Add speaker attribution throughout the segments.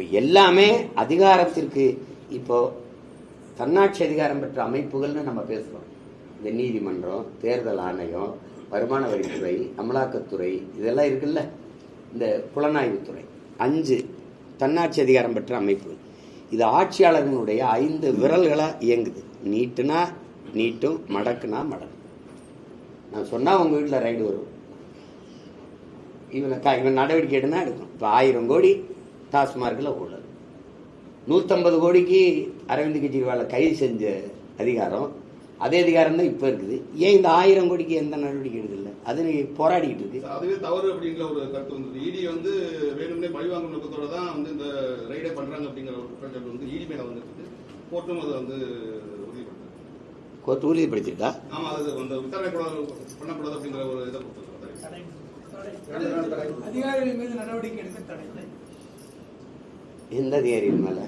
Speaker 1: இப்போ எல்லாமே அதிகாரத்திற்கு இப்போ தன்னாட்சி அதிகாரம் பெற்ற அமைப்புகள்னு நம்ம பேசுகிறோம். இந்த நீதிமன்றம், தேர்தல் ஆணையம், வருமான வரித்துறை, அமலாக்கத்துறை, இதெல்லாம் இருக்குல்ல, இந்த புலனாய்வுத்துறை, 5 தன்னாட்சி அதிகாரம் பெற்ற அமைப்பு. இது ஆட்சியாளர்களுடைய 5 விரல்களாக இயங்குது. நீட்டுனா நீட்டும், மடக்குனா மடக்கும். நான் சொன்னால் உங்கள் வீட்டில் ரைடு வரும். இவன் நடவடிக்கை எடுனா எடுக்கும். இப்போ 1000 கோடி டாஸ்மார்க்கில் ஊழல், 150 கோடிக்கு அரவிந்த் கெஜ்ரிவாலை கைது செஞ்ச அதிகாரம், அதே அதிகாரம் தான் இப்போ இருக்குது. ஏன் இந்த 1000 கோடிக்கு எந்த நடவடிக்கை எடுக்கல? அது போராடிக்கிட்டு இருக்கு.
Speaker 2: அதுவே தவறு அப்படிங்கிற ஒரு கருத்து வந்து இடி வந்து வேணும்னே பழிவாங்கும் நோக்கத்தோட தான் வந்து இந்த ரைடை பண்றாங்க அப்படிங்கிற ஒரு குற்றச்சாட்டு வந்து இடி மேல வந்துருக்கு. கோர்ட்டும் அதை வந்து உறுதிப்படுத்து.
Speaker 1: கோர்ட் உறுதிப்படுத்திட்டா?
Speaker 2: ஆமா, அது வந்து விசாரணை பண்ணக்கூடாது அப்படிங்கிற ஒரு இதை கொடுத்துருக்காங்க.
Speaker 3: அதிகாரிகள் மீது நடவடிக்கை எடுக்க தடை.
Speaker 1: எந்த அதிகாரிகள் மேல?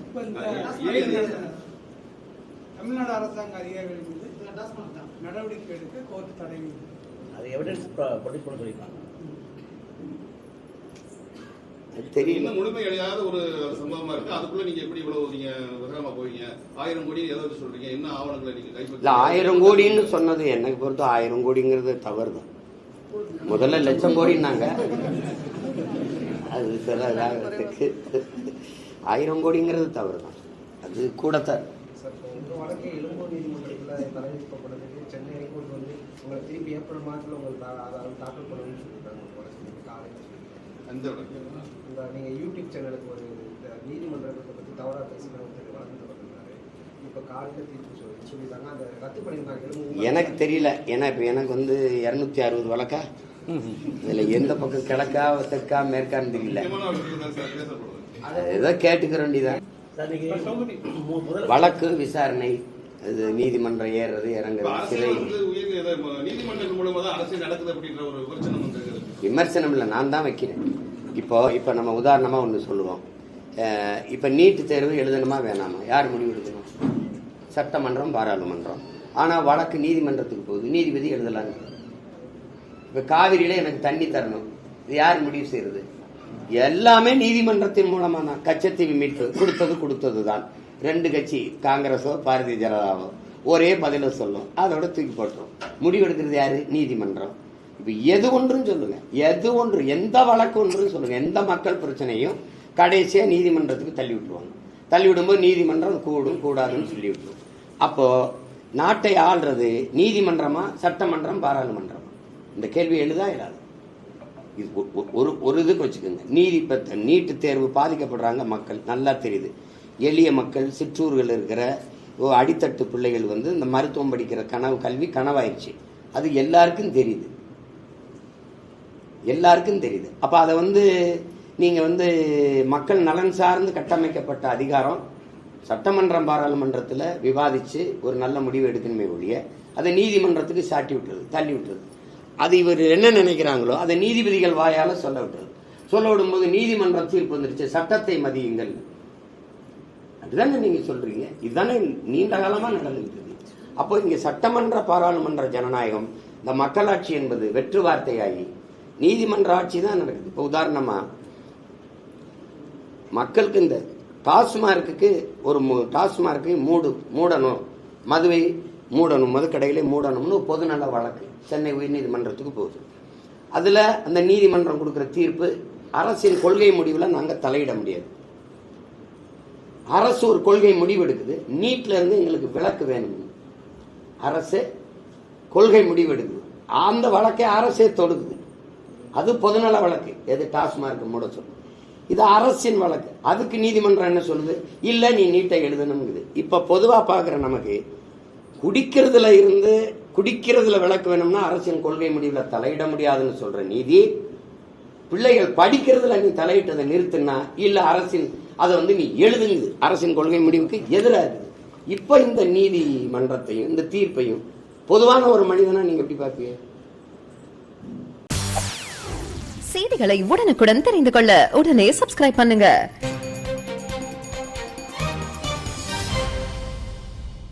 Speaker 3: தமிழ்நாடு அரசாங்க அதிகாரிகள் மீது நடவடிக்கை எடுக்க கோர்ட் தடை.
Speaker 4: அது எவிடன்ஸ் ப்ரொடியூஸ் பண்ண சொல்லிருக்காங்க.
Speaker 2: தெரியல, முழுமை அடையாத ஒரு சம்பவமா இருக்கு. அதுக்குள்ள நீங்க எப்படி இவ்வளவு நீங்க விவரமா போவீங்க? 1000 கோடி ஏதாவது சொல்றீங்க, என்ன ஆவணங்களை நீங்க கைப்பற்ற?
Speaker 1: 1000 கோடின்னு சொன்னது எனக்கு பொறுத்த 1000 கோடிங்கிறது தவறு தான். முதல்ல லட்சம் கோடினாங்க, அது சில 1000 கோடிங்கிறது தவறு தான். அது கூடத்தான்.
Speaker 5: வழக்கே எழும்பூர் நீதிமன்றத்தில் தலைமைப்பட்டதுக்கு சென்னை ஹைகோர்ட் வந்து உங்களை திருப்பி ஏப்ரல் மாதத்தில் உங்களுக்கு தாக்கல் பண்ணணும்னு சொல்லியிருக்காங்க. காலையில் இந்த நீங்கள் யூடியூப் சேனலுக்கு ஒரு நீதிமன்றத்தை பற்றி தவறாக பேசின ஒருத்தர் வழக்கு தொடர்ந்தாரு. இப்போ காலையில் தீர்ப்பு சொல்லியிருக்காங்க, அதை ரத்து பண்ணியிருக்காங்க.
Speaker 1: எனக்கு தெரியல, ஏன்னா இப்போ எனக்கு வந்து 260 வழக்கா, இதில் எந்த பக்கம் கிழக்கா தெற்கா மேற்கான்னு தெரியல. ஏதோ கேட்டுக்க வேண்டியதான். வழக்கு விசாரணை, இது நீதிமன்றம் ஏறுறது இறங்குறது, சிறை
Speaker 2: நீதிமன்றங்கள் மூலமா தான் அரசியல் நடக்குது அப்படின்ற ஒரு விமர்சனம் வந்து.
Speaker 1: விமர்சனம் இல்லை, நான் தான் வைக்கிறேன். இப்போ நம்ம உதாரணமா ஒன்று சொல்லுவோம். இப்போ நீட்டு தேர்வு எழுதணுமா வேணாமா, யார் முடிவு எடுக்கணும்? சட்டமன்றம், பாராளுமன்றம். ஆனால் வழக்கு நீதிமன்றத்துக்கு போகுது, நீதிபதி எழுதலான்னு. இப்போ காவிரியில எனக்கு தண்ணி தரணும், இது யார் முடிவு செய்யறது? எல்லாமே நீதிமன்றத்தின் மூலமா தான். கச்சத்தீவு மீட்பு கொடுத்தது தான். 2 கட்சி, காங்கிரஸோ பாரதிய ஜனதாவோ, ஒரே பதில சொல்லும், அதோட தூக்கி போட்டுரும். முடிவெடுக்கிறது யாரு? நீதிமன்றம். இப்ப எது ஒன்றும் சொல்லுங்க, எது ஒன்று, எந்த வழக்கு ஒன்றும் சொல்லுங்க, எந்த மக்கள் பிரச்சனையும் கடைசியா நீதிமன்றத்துக்கு தள்ளி விட்டுருவாங்க. தள்ளி விடும்போது நீதிமன்றம் கூடும் கூடாதுன்னு சொல்லி விட்டுரும். அப்போ நாட்டை ஆள்றது நீதிமன்றமா, சட்டமன்றம், பாராளுமன்றமா? இந்த கேள்வி எழுதா இல்லாது. இது ஒரு இதுக்கு வச்சுக்கோங்க. நீட்டு தேர்வு பாதிக்கப்படுறாங்க மக்கள், நல்லா தெரியுது. எளிய மக்கள், சிற்றூர்கள் இருக்கிற அடித்தட்டு பிள்ளைகள் வந்து இந்த மருத்துவம் படிக்கிற கல்வி கனவாயிருச்சு. அது எல்லாருக்கும் தெரியுது, எல்லாருக்கும் தெரியுது. அப்ப அதை வந்து நீங்க வந்து மக்கள் நலன் சார்ந்து கட்டமைக்கப்பட்ட அதிகாரம் சட்டமன்றம், பாராளுமன்றத்தில் விவாதிச்சு ஒரு நல்ல முடிவு எடுக்கணுமே ஒழிய அதை நீதிமன்றத்துக்கு சாட்டி விட்டுறது, தள்ளி விட்டுறது. அது இவர் என்ன நினைக்கிறாங்களோ அதை நீதிபதிகள் வாயால சொல்ல விட்டுறது. சொல்ல விடும்போது நீதிமன்றம் தீர்ப்பு வந்துருச்சு, சட்டத்தை மதியுங்கள், அதுதானே நீங்க சொல்றீங்க. இதுதானே நீண்ட காலமா நடந்துட்டு இருக்கு. அப்போ இங்க சட்டமன்ற, பாராளுமன்ற ஜனநாயகம், இந்த மக்களாட்சி என்பது வெற்று வார்த்தையாகி நீதிமன்ற ஆட்சி தான் நடக்குது. இப்போ உதாரணமா மக்களுக்கு இந்த டாஸ்மார்க்கு டாஸ்மார்க்கை மூடணும், மதுவை மூடணும், மதுக்கடையிலே மூடணும்னு பொதுநல வழக்கு சென்னை உயர்நீதிமன்றத்துக்கு போகுது. அதுல அந்த நீதிமன்றம் கொடுக்கிற தீர்ப்பு, அரசின் கொள்கை முடிவுல நாங்க தலையிட முடியாது. அரசு ஒரு கொள்கை முடிவு எடுக்குது, நீட்ல இருந்து எங்களுக்கு விலக்கு வேணும், அரசு கொள்கை முடிவு எடுக்குது, அந்த வழக்கை அரசே தொடுக்குது. அது பொதுநல வழக்கு, எது டாஸ்மார்க் மூட சொல்லுது. இது அரசின் வழக்கு, அதுக்கு நீதிமன்றம் என்ன சொல்லுது? இல்ல நீ நீட்டை எழுதணுங்குது. இப்ப பொதுவா பாக்குற நமக்கு குடிக்கிறதுல விளக்கு வேணும்னா அரசின் கொள்கை முடிவுல தலையிட முடியாதுன்னு சொல்ற நீதி, பிள்ளைகள் படிக்கிறதுல நீ தலையிட்டதை நிறுத்தினா இல்ல அரசின் அதை வந்து நீ எழுதுங்குது, அரசின் கொள்கை முடிவுக்கு எதிராக இருக்குது. இப்ப இந்த நீதிமன்றத்தையும் இந்த தீர்ப்பையும் பொதுவான ஒரு மனிதனா நீங்க எப்படி பார்ப்பீங்க?
Speaker 6: செய்திகளை உடனுக்குடன் தெரிந்து கொள்ள உடனே சப்ஸ்கிரைப் பண்ணுங்க.